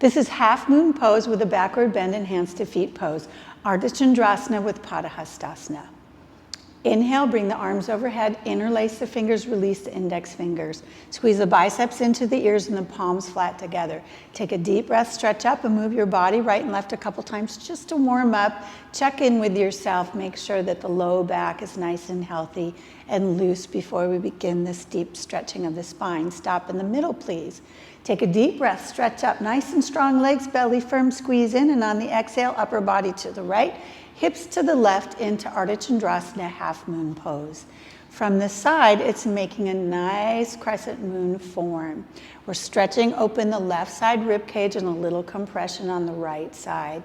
This is half moon pose with a backward bend and hands to feet pose. Ardachandrasana with Padahastasana. Inhale, bring the arms overhead, interlace the fingers, release the index fingers. Squeeze the biceps into the ears and the palms flat together. Take a deep breath, stretch up and move your body right and left a couple times just to warm up. Check in with yourself. Make sure that the low back is nice and healthy and loose before we begin this deep stretching of the spine. Stop in the middle, please. Take a deep breath, stretch up, nice and strong legs, belly firm, squeeze in, and on the exhale, upper body to the right, hips to the left into Ardachandrasana, half moon pose. From the side, it's making a nice crescent moon form. We're stretching open the left side rib cage and a little compression on the right side.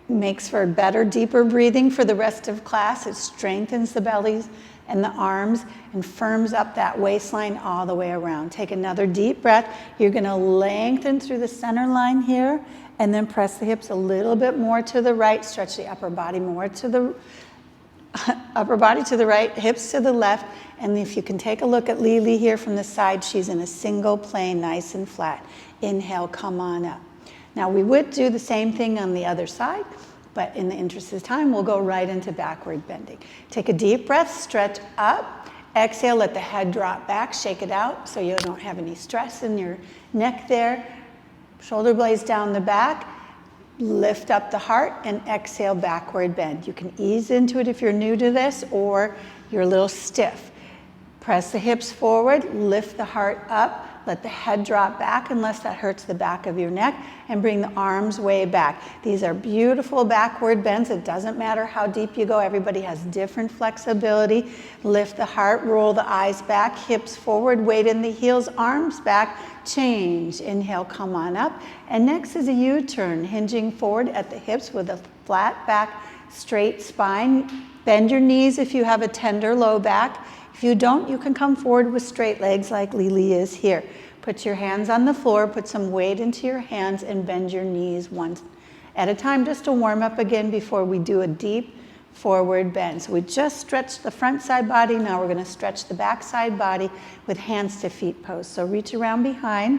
Makes for better, deeper breathing for the rest of class. It strengthens the bellies and the arms and firms up that waistline all the way around. Take another deep breath. You're gonna lengthen through the center line here and then press the hips a little bit more to the right. Stretch the upper body more to the upper body to the right, hips to the left. And if you can take a look at Lili here from the side, she's in a single plane, nice and flat. Inhale, come on up. Now we would do the same thing on the other side, but in the interest of time, we'll go right into backward bending. Take a deep breath, stretch up. Exhale, let the head drop back, shake it out so you don't have any stress in your neck there. Shoulder blades down the back. Lift up the heart and exhale, backward bend. You can ease into it if you're new to this or you're a little stiff. Press the hips forward, lift the heart up. Let the head drop back unless that hurts the back of your neck, and bring the arms way back. These are beautiful backward bends. It doesn't matter how deep you go. Everybody has different flexibility. Lift the heart, roll the eyes back, hips forward, weight in the heels, arms back, change. Inhale, come on up. And next is a U-turn, hinging forward at the hips with a flat back, straight spine. Bend your knees if you have a tender low back. If you don't, you can come forward with straight legs like Lili is here. Put your hands on the floor, put some weight into your hands, and bend your knees one at a time just to warm up again before we do a deep forward bend. So we just stretched the front side body. Now we're going to stretch the back side body with hands to feet pose. So reach around behind,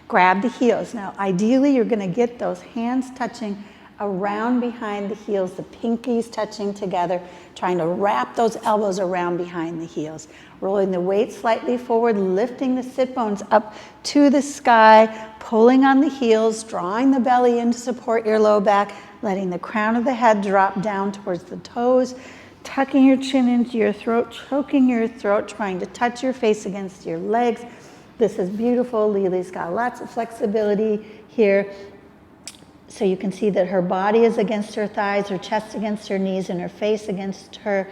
grab the heels. Now ideally you're going to get those hands touching around behind the heels, the pinkies touching together, trying to wrap those elbows around behind the heels. Rolling the weight slightly forward, lifting the sit bones up to the sky, pulling on the heels, drawing the belly in to support your low back, letting the crown of the head drop down towards the toes, tucking your chin into your throat, choking your throat, trying to touch your face against your legs. This is beautiful. Lili's got lots of flexibility here. So you can see that her body is against her thighs, her chest against her knees, and her face against her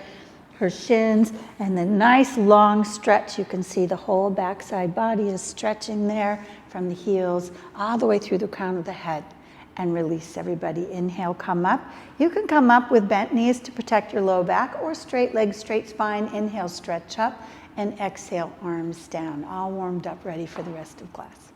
shins. And the nice long stretch, you can see the whole backside body is stretching there from the heels all the way through the crown of the head. And release, everybody. Inhale, come up. You can come up with bent knees to protect your low back, or straight legs, straight spine. Inhale, stretch up, and exhale, arms down. All warmed up, ready for the rest of class.